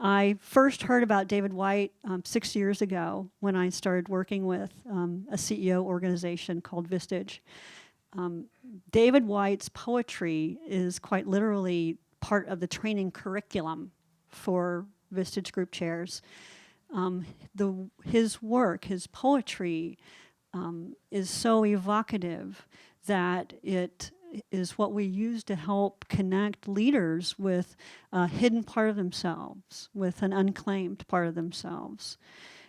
I first heard about David Whyte 6 years ago when I started working with a CEO organization called Vistage. David Whyte's poetry is quite literally part of the training curriculum for Vistage group chairs. His work, his poetry, is so evocative that it is what we use to help connect leaders with a hidden part of themselves, with an unclaimed part of themselves.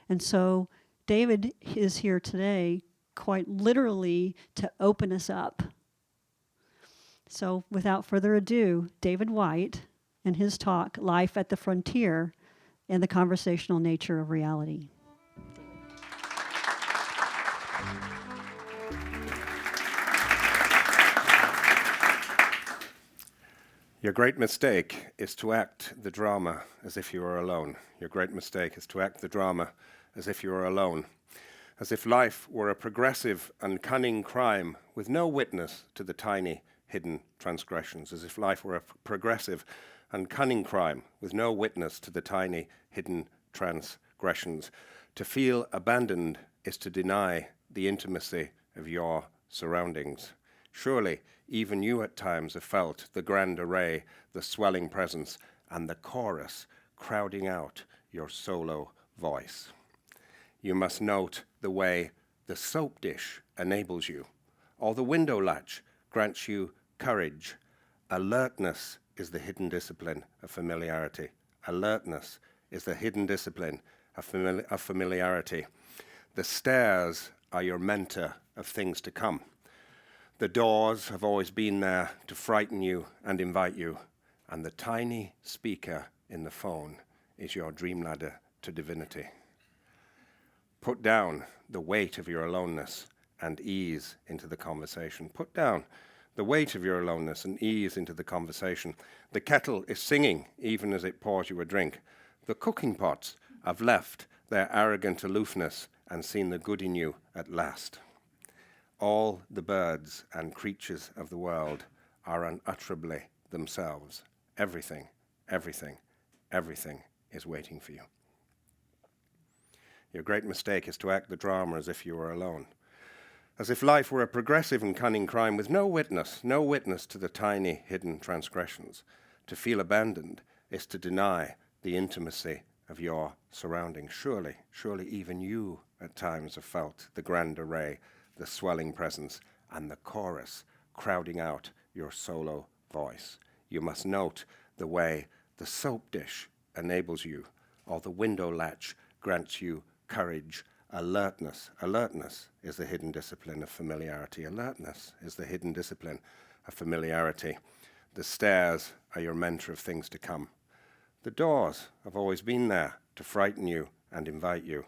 And so David is here today quite literally to open us up. So without further ado, David Whyte and his talk, Life at the Frontier and the Conversational Nature of Reality. Your great mistake is to act the drama as if you were alone. Your great mistake is to act the drama as if you were alone. As if life were a progressive and cunning crime with no witness to the tiny hidden transgressions. As if life were a progressive and cunning crime with no witness to the tiny hidden transgressions. To feel abandoned is to deny the intimacy of your surroundings. Surely, even you at times have felt the grand array, the swelling presence, and the chorus crowding out your solo voice. You must note the way the soap dish enables you, or the window latch grants you courage. Alertness is the hidden discipline of familiarity. Alertness is the hidden discipline of familiarity. The stairs are your mentor of things to come. The doors have always been there to frighten you and invite you, and the tiny speaker in the phone is your dream ladder to divinity. Put down the weight of your aloneness and ease into the conversation. Put down the weight of your aloneness and ease into the conversation. The kettle is singing even as it pours you a drink. The cooking pots have left their arrogant aloofness and seen the good in you at last. All the birds and creatures of the world are unutterably themselves. Everything, everything, everything is waiting for you. Your great mistake is to act the drama as if you were alone. As if life were a progressive and cunning crime with no witness to the tiny hidden transgressions. To feel abandoned is to deny the intimacy of your surroundings. Surely, surely even you at times have felt the grand array, the swelling presence, and the chorus crowding out your solo voice. You must note the way the soap dish enables you, or the window latch grants you courage. Alertness. Alertness is the hidden discipline of familiarity. Alertness is the hidden discipline of familiarity. The stairs are your mentor of things to come. The doors have always been there to frighten you and invite you,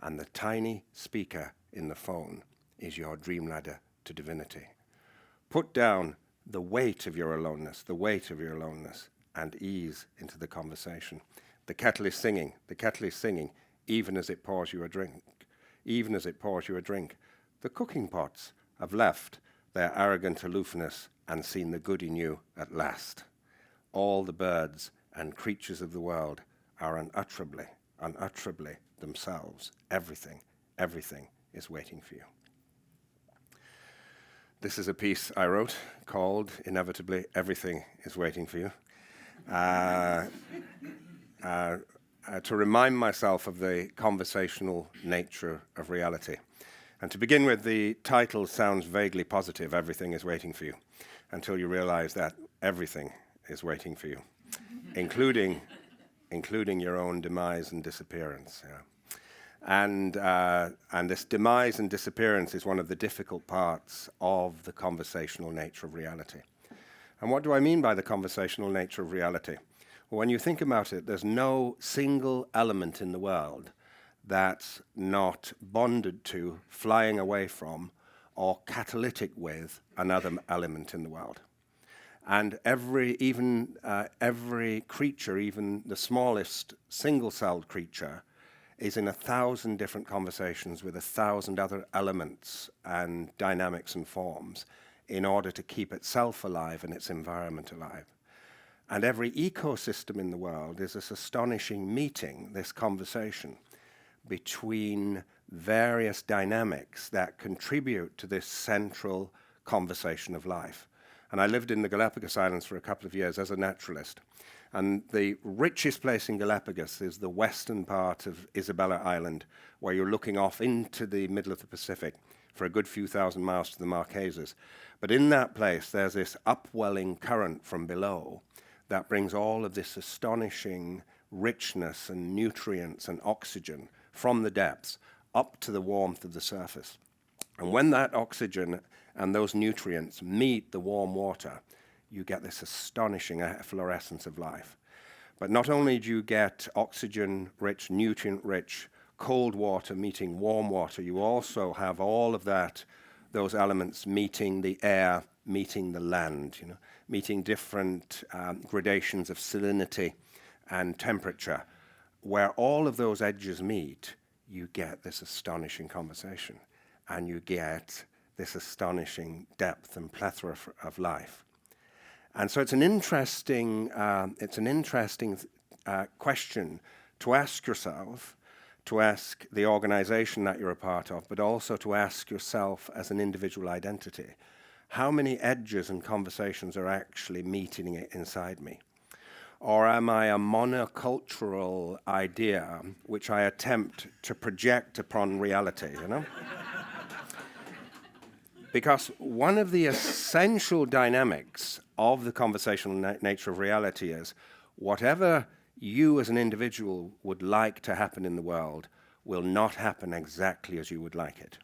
and the tiny speaker in the phone is your dream ladder to divinity. Put down the weight of your aloneness, and ease into the conversation. The kettle is singing, even as it pours you a drink. The cooking pots have left their arrogant aloofness and seen the good in you at last. All the birds and creatures of the world are unutterably themselves. Everything is waiting for you. This is a piece I wrote called, inevitably, Everything is Waiting for You. To remind myself of the conversational nature of reality. And to begin with, the title sounds vaguely positive, Everything is Waiting for You, until you realize that everything is waiting for you, including your own demise and disappearance. Yeah. And this demise and disappearance is one of the difficult parts of the conversational nature of reality. And what do I mean by the conversational nature of reality? Well, when you think about it, there's no single element in the world that's not bonded to, flying away from, or catalytic with another element in the world. And every creature, even the smallest single-celled creature, is in 1,000 different conversations with 1,000 other elements and dynamics and forms in order to keep itself alive and its environment alive. And every ecosystem in the world is this astonishing meeting, this conversation between various dynamics that contribute to this central conversation of life. And I lived in the Galapagos Islands for a couple of years as a naturalist. And the richest place in Galapagos is the western part of Isabella Island, where you're looking off into the middle of the Pacific for a good few thousand miles to the Marquesas. But in that place, there's this upwelling current from below that brings all of this astonishing richness and nutrients and oxygen from the depths up to the warmth of the surface. And when that oxygen and those nutrients meet the warm water, you get this astonishing efflorescence of life. But not only do you get oxygen-rich, nutrient-rich, cold water meeting warm water, you also have all of that, those elements meeting the air, meeting the land, meeting different gradations of salinity and temperature. Where all of those edges meet, you get this astonishing conversation, and you get this astonishing depth and plethora of life. And so it's an interesting question to ask yourself, to ask the organization that you're a part of, but also to ask yourself as an individual identity. How many edges and conversations are actually meeting inside me? Or am I a monocultural idea which I attempt to project upon reality, Because one of the essential dynamics of the conversational nature of reality is whatever you as an individual would like to happen in the world will not happen exactly as you would like it.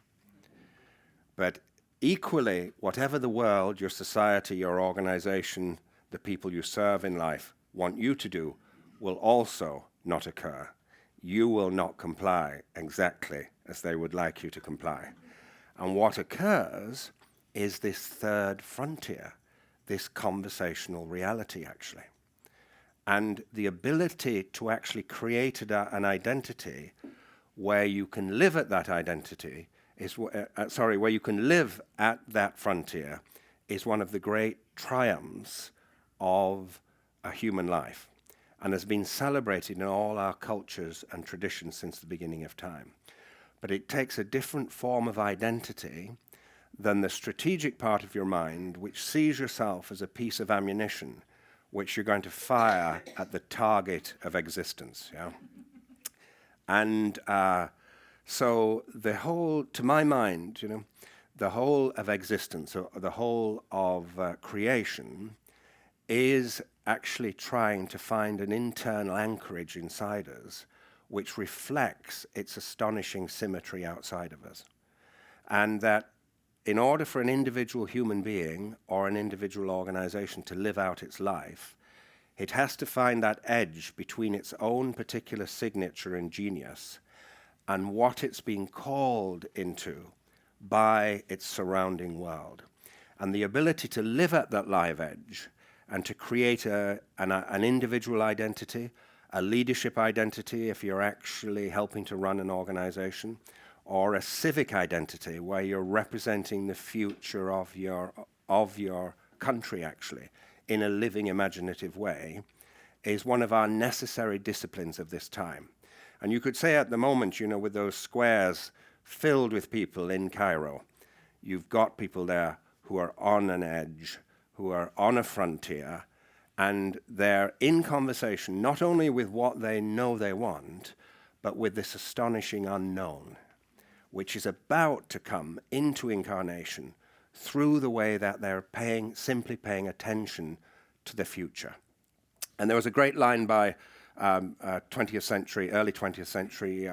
But equally, whatever the world, your society, your organization, the people you serve in life want you to do will also not occur. You will not comply exactly as they would like you to comply. And what occurs is this third frontier, this conversational reality, actually. And the ability to actually create an identity where you can live at that identity where you can live at that frontier is one of the great triumphs of a human life and has been celebrated in all our cultures and traditions since the beginning of time. But it takes a different form of identity than the strategic part of your mind, which sees yourself as a piece of ammunition which you're going to fire at the target of existence. And so the whole, to my mind, the whole of existence, or the whole of creation, is actually trying to find an internal anchorage inside us which reflects its astonishing symmetry outside of us. And that in order for an individual human being or an individual organization to live out its life, it has to find that edge between its own particular signature and genius and what it's being called into by its surrounding world. And the ability to live at that live edge and to create an individual identity, a leadership identity if you're actually helping to run an organization, or a civic identity where you're representing the future of your country actually in a living, imaginative way, is one of our necessary disciplines of this time. And you could say at the moment, with those squares filled with people in Cairo, you've got people there who are on an edge, who are on a frontier, and they're in conversation not only with what they know they want, but with this astonishing unknown, which is about to come into incarnation through the way that they're simply paying attention to the future. And there was a great line by early 20th century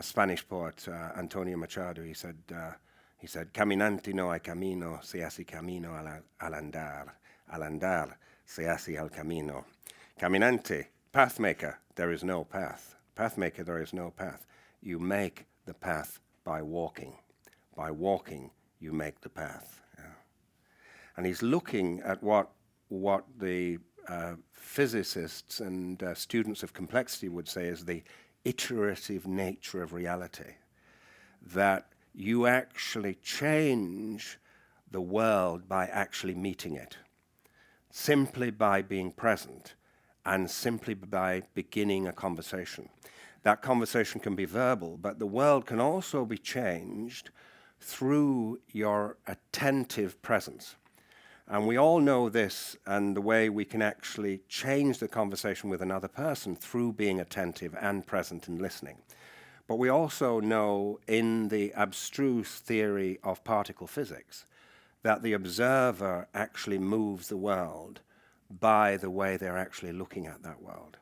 Spanish poet Antonio Machado. He said, "Caminante no hay camino, se hace camino al andar se hace el camino." Caminante, pathmaker, there is no path. Pathmaker, there is no path. You make the path by walking. By walking, you make the path. Yeah. And he's looking at what the physicists and students of complexity would say is the iterative nature of reality, that you actually change the world by actually meeting it. simply by being present and simply by beginning a conversation. That conversation can be verbal, but the world can also be changed through your attentive presence. And we all know this, and the way we can actually change the conversation with another person through being attentive and present and listening. But we also know in the abstruse theory of particle physics that the observer actually moves the world by the way they're actually looking at that world.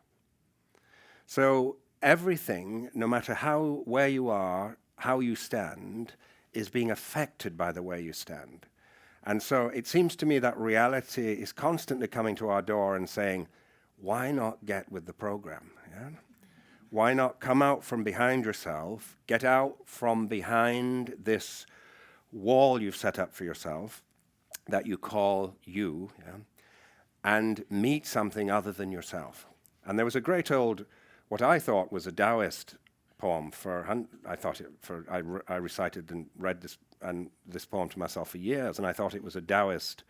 So everything, no matter where you are, how you stand, is being affected by the way you stand. And so it seems to me that reality is constantly coming to our door and saying, why not get with the program? Yeah? Why not come out from behind yourself, get out from behind this wall you've set up for yourself that you call you, yeah, and meet something other than yourself. And there was a great old, what I thought was a Taoist poem I recited and read this poem to myself for years, and I thought it was a Taoist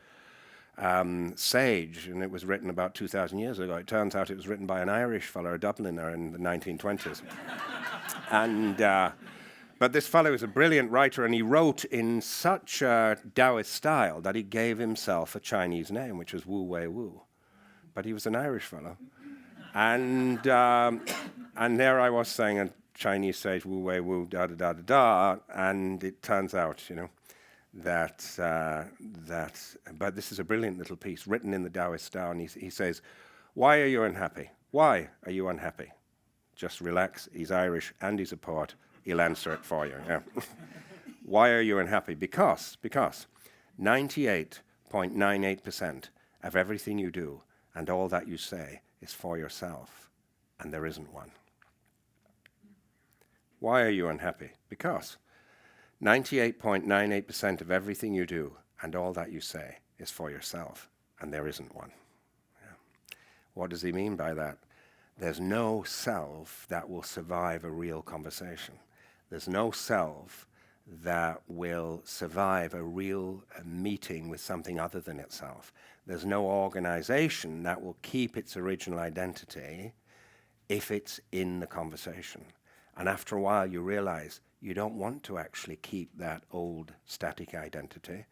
sage, and it was written about 2,000 years ago. It turns out it was written by an Irish fellow, a Dubliner, in the 1920s. But this fellow is a brilliant writer, and he wrote in such a Taoist style that he gave himself a Chinese name, which was Wu Wei Wu. But he was an Irish fellow. And there I was saying a Chinese sage, Wu Wei Wu, da da da da da, and it turns out, but this is a brilliant little piece written in the Taoist style, and he says, why are you unhappy? Why are you unhappy? Just relax, he's Irish and he's a poet, he'll answer it for you. Yeah. Why are you unhappy? Because 98.98% of everything you do and all that you say is for yourself, and there isn't one. Why are you unhappy? Because 98.98% of everything you do and all that you say is for yourself, and there isn't one. Yeah. What does he mean by that? There's no self that will survive a real conversation. There's no self that will survive a real meeting with something other than itself. There's no organization that will keep its original identity if it's in the conversation. And after a while, you realize you don't want to actually keep that old static identity.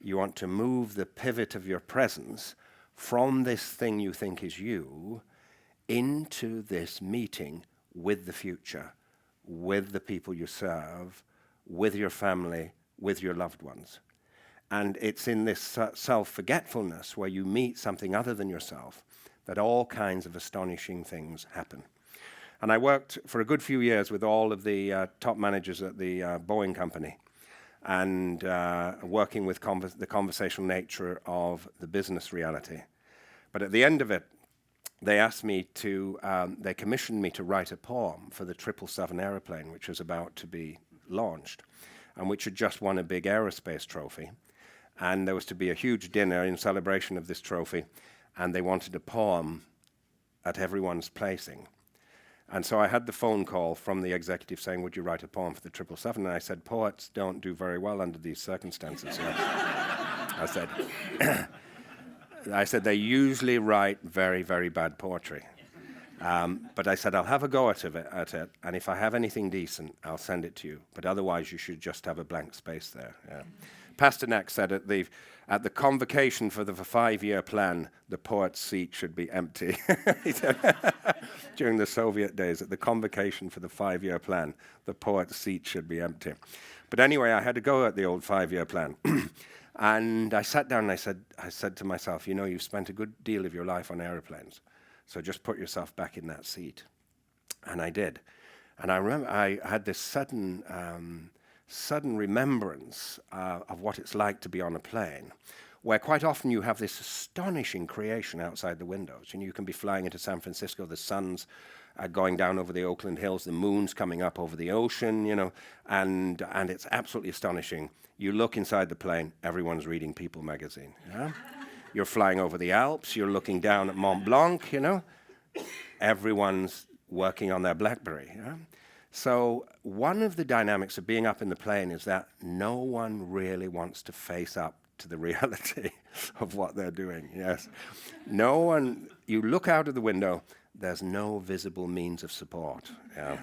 You want to move the pivot of your presence from this thing you think is you into this meeting with the future, with the people you serve, with your family, with your loved ones. And it's in this self-forgetfulness where you meet something other than yourself that all kinds of astonishing things happen. And I worked for a good few years with all of the top managers at the Boeing company, and working with the conversational nature of the business reality. But at the end of it, they commissioned me to write a poem for the 777 aeroplane, which was about to be launched, and which had just won a big aerospace trophy. And there was to be a huge dinner in celebration of this trophy, and they wanted a poem at everyone's placing. And so I had the phone call from the executive saying, would you write a poem for the 777? And I said, poets don't do very well under these circumstances. I said, they usually write very, very bad poetry. But I said, I'll have a go at it, and if I have anything decent, I'll send it to you. But otherwise, you should just have a blank space there. Yeah. Pasternak said at the convocation for the 5-year plan, the poet's seat should be empty. He said, during the Soviet days, at the convocation for the 5-year plan, the poet's seat should be empty. But anyway, I had to go at the old 5-year plan. And I sat down and I said to myself, you've spent a good deal of your life on airplanes, so just put yourself back in that seat. And I did. And I remember I had this sudden remembrance of what it's like to be on a plane, where quite often you have this astonishing creation outside the windows. You can be flying into San Francisco, the sun's going down over the Oakland Hills, the moon's coming up over the ocean, and it's absolutely astonishing. You look inside the plane, everyone's reading People magazine. Yeah? You're flying over the Alps, you're looking down at Mont Blanc, everyone's working on their BlackBerry. Yeah? So one of the dynamics of being up in the plane is that no one really wants to face up to the reality of what they're doing. Yes. No one, you look out of the window, there's no visible means of support. Yeah.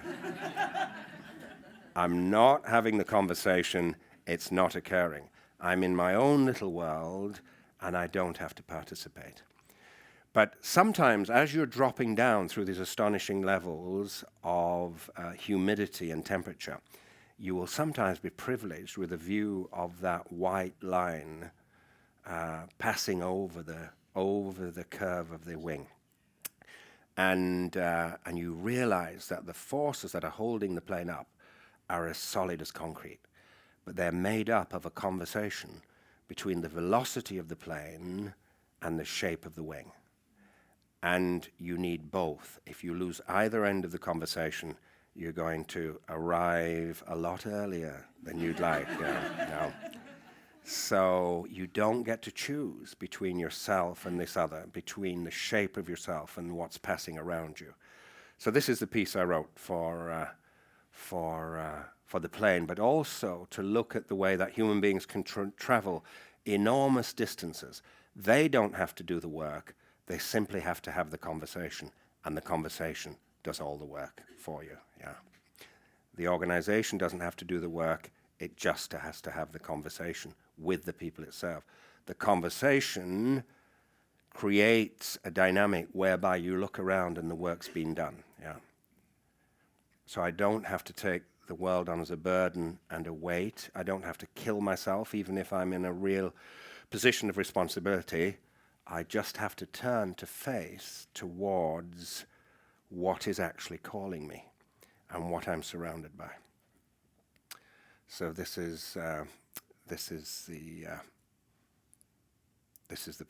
I'm not having the conversation, it's not occurring. I'm in my own little world, and I don't have to participate. But sometimes, as you're dropping down through these astonishing levels of humidity and temperature, you will sometimes be privileged with a view of that white line passing over the curve of the wing. And you realize that the forces that are holding the plane up are as solid as concrete, but they're made up of a conversation between the velocity of the plane and the shape of the wing. And you need both. If you lose either end of the conversation, you're going to arrive a lot earlier than you'd like. No. So you don't get to choose between yourself and this other, between the shape of yourself and what's passing around you. So this is the piece I wrote for the plane, but also to look at the way that human beings can travel enormous distances. They don't have to do the work. They simply have to have the conversation, and the conversation does all the work for you. Yeah. The organization doesn't have to do the work. It just has to have the conversation with the people itself. The conversation creates a dynamic whereby you look around and the work's been done. Yeah. So I don't have to take the world on as a burden and a weight. I don't have to kill myself, even if I'm in a real position of responsibility. I just have to turn to face towards what is actually calling me and what I'm surrounded by. So this is the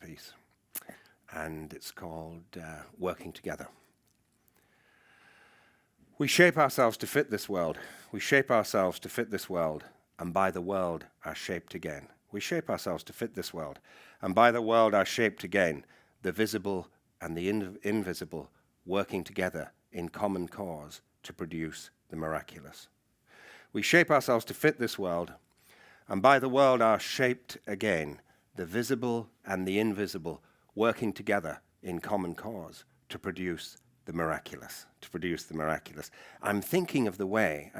piece, and it's called Working Together. We shape ourselves to fit this world. We shape ourselves to fit this world, and by the world are shaped again. We shape ourselves to fit this world, and by the world are shaped again, the visible and the invisible working together in common cause to produce the miraculous. We shape ourselves to fit this world, and by the world are shaped again, the visible and the invisible working together in common cause to produce the miraculous, I'm thinking of the way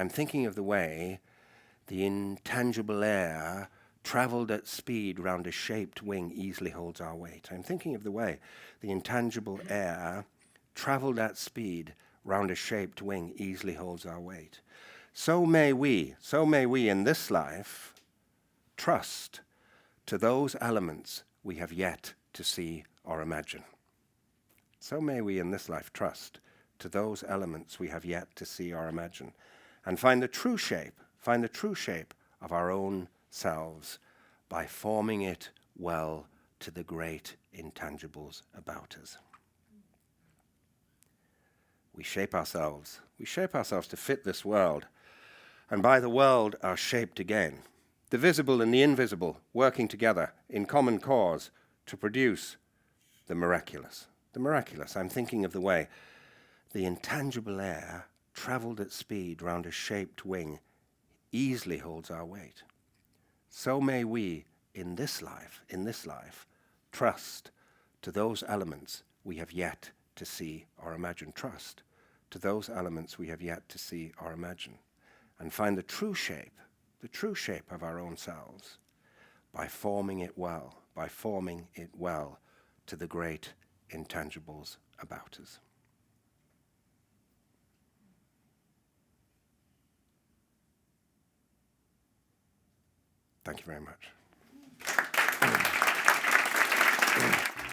the intangible air traveled at speed round a shaped wing easily holds our weight. I'm thinking of the way the intangible air traveled at speed round a shaped wing easily holds our weight. So may we in this life trust to those elements we have yet to see or imagine. So may we in this life trust to those elements we have yet to see or imagine, and find the true shape of our own selves by forming it well to the great intangibles about us. We shape ourselves to fit this world, and by the world are shaped again, the visible and the invisible working together in common cause to produce the miraculous. I'm thinking of the way the intangible air traveled at speed round a shaped wing easily holds our weight. So may we in this life, trust to those elements we have yet to see or imagine. Trust to those elements we have yet to see or imagine, and find the true shape of our own selves by forming it well to the great intangibles about us. Thank you very much.